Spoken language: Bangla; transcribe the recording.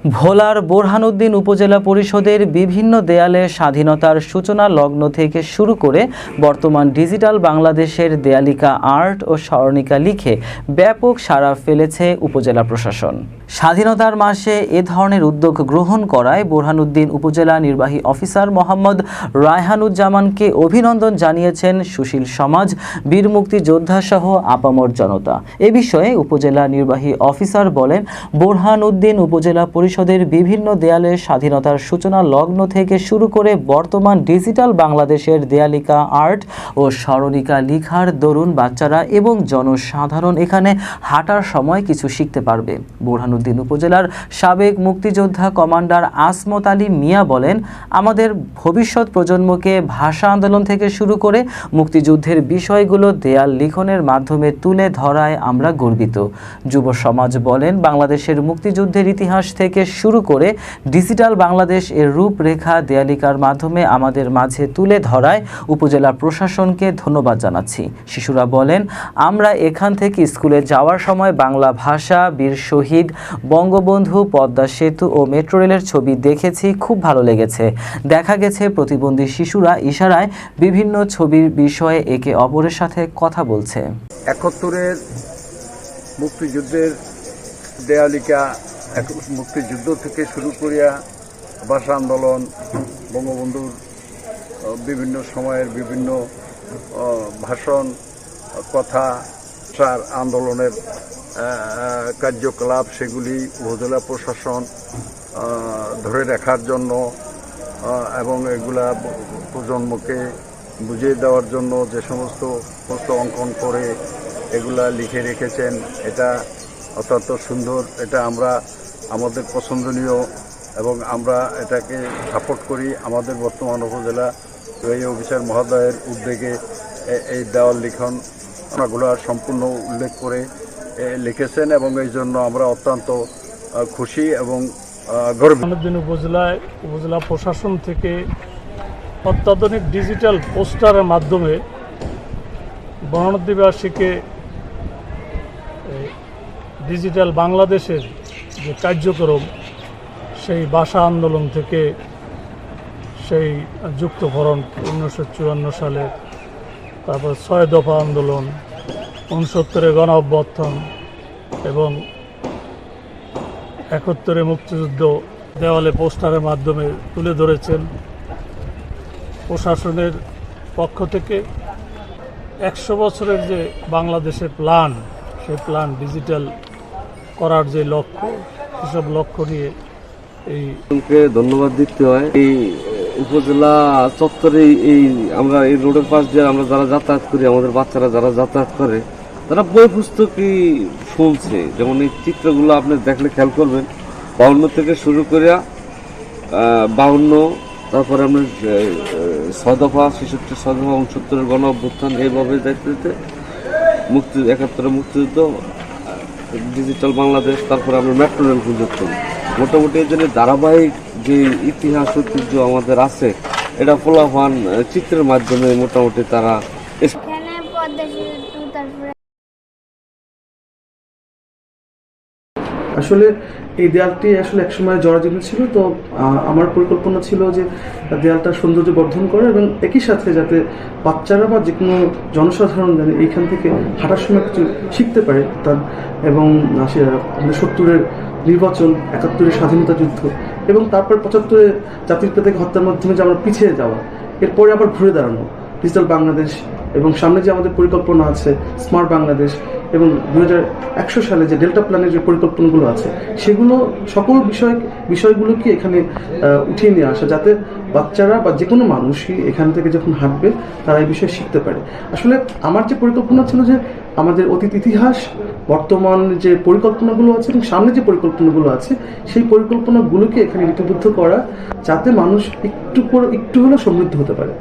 ভোলার বোরহানউদ্দিন উপজেলা পরিষদের বিভিন্ন দেয়ালে স্বাধীনতার সূচনা লগ্ন থেকে শুরু করে বর্তমান ডিজিটাল বাংলাদেশের দেয়ালিকা আর্ট ও স্মরণিকা লিখে ব্যাপক সাড়া ফেলেছে উপজেলা প্রশাসন। স্বাধীনতার মাসে এ ধরনের উদ্যোগ গ্রহণ করায় বোরহানউদ্দিন উপজেলা নির্বাহী অফিসার মোহাম্মদ রায়হানুজ্জামানকে অভিনন্দন জানিয়েছেন সুশীল সমাজ, বীর মুক্তিযোদ্ধা সহ আপামর জনতা। এ বিষয়ে উপজেলা নির্বাহী অফিসার বলেন, বোরহানউদ্দিন উপজেলা পরিষদের বিভিন্ন দেয়ালে স্বাধীনতার সূচনা লগ্ন থেকে শুরু করে বর্তমান ডিজিটাল বাংলাদেশের দেয়ালিকা আর্ট ও স্মরণিকা লিখার দরুন বাচ্চারা এবং জনসাধারণ এখানে হাঁটার সময় কিছু শিখতে পারবে। বোরহানউদ্দিন উপজেলার সাবেক মুক্তিযোদ্ধা কমান্ডার আসমত আলী মিয়া বলেন, আমাদের ভবিষ্যৎ প্রজন্মকে ভাষা আন্দোলন থেকে শুরু করে মুক্তিযুদ্ধের বিষয়গুলো দেয়াল লিখনের মাধ্যমে তুলে ধরায় আমরা গর্বিত। যুব সমাজ বলেন, বাংলাদেশের মুক্তিযুদ্ধের ইতিহাস থেকে শুরু করে ডিজিটাল বাংলাদেশ এর রূপরেখা দেয়ালিকার মাধ্যমে আমাদের মাঝে তুলে ধরায় উপজেলা প্রশাসনকে ধন্যবাদ জানাচ্ছি। শিশুরা বলেন, আমরা এখান থেকে স্কুলে যাওয়ার সময় বাংলা ভাষা, বীর শহীদ, বঙ্গবন্ধু, পদ্মা সেতু ও মেট্রো রেলের ছবি দেখেছি, খুব ভালো লেগেছে। দেখা গেছে প্রতিবন্ধী শিশুরা ইশারায় বিভিন্ন ছবির বিষয়ে একে অপরের সাথে কথা বলছে। ৭১-এর মুক্তিযুদ্ধের দেয়ালিকা, মুক্তিযুদ্ধ থেকে শুরু করিয়া ভাষা আন্দোলন, বঙ্গবন্ধুর বিভিন্ন সময়ের বিভিন্ন ভাষণ, কথা, আন্দোলনের কার্যকলাপ, সেগুলি উপজেলা প্রশাসন ধরে রাখার জন্য এবং এগুলা প্রজন্মকে বুঝিয়ে দেওয়ার জন্য যে সমস্ত অঙ্কন করে এগুলা লিখে রেখেছেন, এটা অত্যন্ত সুন্দর। এটা আমরা আমাদের পছন্দনীয় এবং আমরা এটাকে সাপোর্ট করি। আমাদের বর্তমান উপজেলা নির্বাহী অফিসার মহোদয়ের উদ্যোগে এই দেওয়াল লিখনগুলো সম্পূর্ণ উল্লেখ করে লিখেছেন এবং এই জন্য আমরা অত্যন্ত খুশি এবং গর্বিত। উপজেলা প্রশাসন থেকে অত্যাধুনিক ডিজিটাল পোস্টারের মাধ্যমে বোরহানউদ্দিনবাসীকে ডিজিটাল বাংলাদেশের যে কার্যক্রম, সেই ভাষা আন্দোলন থেকে সেই যুক্তকরণ 1954 সালে, তারপর ৬ দফা আন্দোলন, ৬৯-এ গণ অভ্যুত্থান এবং ৭১-এ মুক্তিযুদ্ধ দেওয়ালে পোস্টারের মাধ্যমে তুলে ধরেছেন। প্রশাসনের পক্ষ থেকে ১০০ বছরের যে বাংলাদেশের প্ল্যান, সেই প্ল্যান ডিজিটাল করার যে লক্ষ্য, সেসব লক্ষ্য নিয়ে ধন্যবাদ দিতে হয়। এই উপজেলা চত্বরে আমরা এই রোডের পাশ দিয়ে আমরা যারা যাতায়াত করি, আমাদের বাচ্চারা যারা যাতায়াত করে, তারা বই পুস্তকই শুনছে। যেমন এই চিত্রগুলো আপনি দেখলে খেয়াল করবেন, ৫২ থেকে শুরু করিয়া ৫২, তারপরে আমরা ৬ দফা, ৬৬, ৬ দফা, ৬৯-এর গণ অভ্যুত্থান, এইভাবে দেখতে যেতে ৭১-এর মুক্তিযুদ্ধ, ডিজিটাল বাংলাদেশ, তারপরে আমরা মেট্রো রেল প্রজেক্ট করি। মোটামুটি এই জন্য ধারাবাহিক যে ইতিহাস ঐতিহ্য আমাদের আছে, এটা ফলাফল চিত্রের মাধ্যমে মোটামুটি তারা আসলে এই দেয়ালটি আসলে একসময় জরাজীর্ণ ছিল। তো আমার পরিকল্পনা ছিল যে দেয়ালটা সৌন্দর্য বর্ধন করে এবং একই সাথে যাতে বাচ্চারা বা যে কোনো জনসাধারণ জানে এইখান থেকে হাঁটার সময় কিছু শিখতে পারে তার, এবং আমাদের ৭০-এর নির্বাচন, ৭১-এর স্বাধীনতা যুদ্ধ এবং তারপর ৭৫-এ জাতির পিতাকে হত্যার মাধ্যমে যে আমরা পিছিয়ে যাওয়া, এরপরে আবার ঘুরে দাঁড়ানো ডিজিটাল বাংলাদেশ এবং সামনে যে আমাদের পরিকল্পনা আছে স্মার্ট বাংলাদেশ এবং ২০১০০ সালে যে ডেল্টা প্ল্যানের যে পরিকল্পনাগুলো আছে, সেগুলো সকল বিষয়গুলোকে এখানে উঠিয়ে নিয়ে আসা, যাতে বাচ্চারা বা যে কোনো মানুষই এখান থেকে যখন হাঁটবে তারা এই বিষয়ে শিখতে পারে। আসলে আমার যে পরিকল্পনা ছিল যে আমাদের অতীত ইতিহাস, বর্তমান যে পরিকল্পনাগুলো আছে এবং সামনে যে পরিকল্পনাগুলো আছে, সেই পরিকল্পনাগুলোকে এখানে লিপিবদ্ধ করা, যাতে মানুষ একটু হলেও সমৃদ্ধ হতে পারে।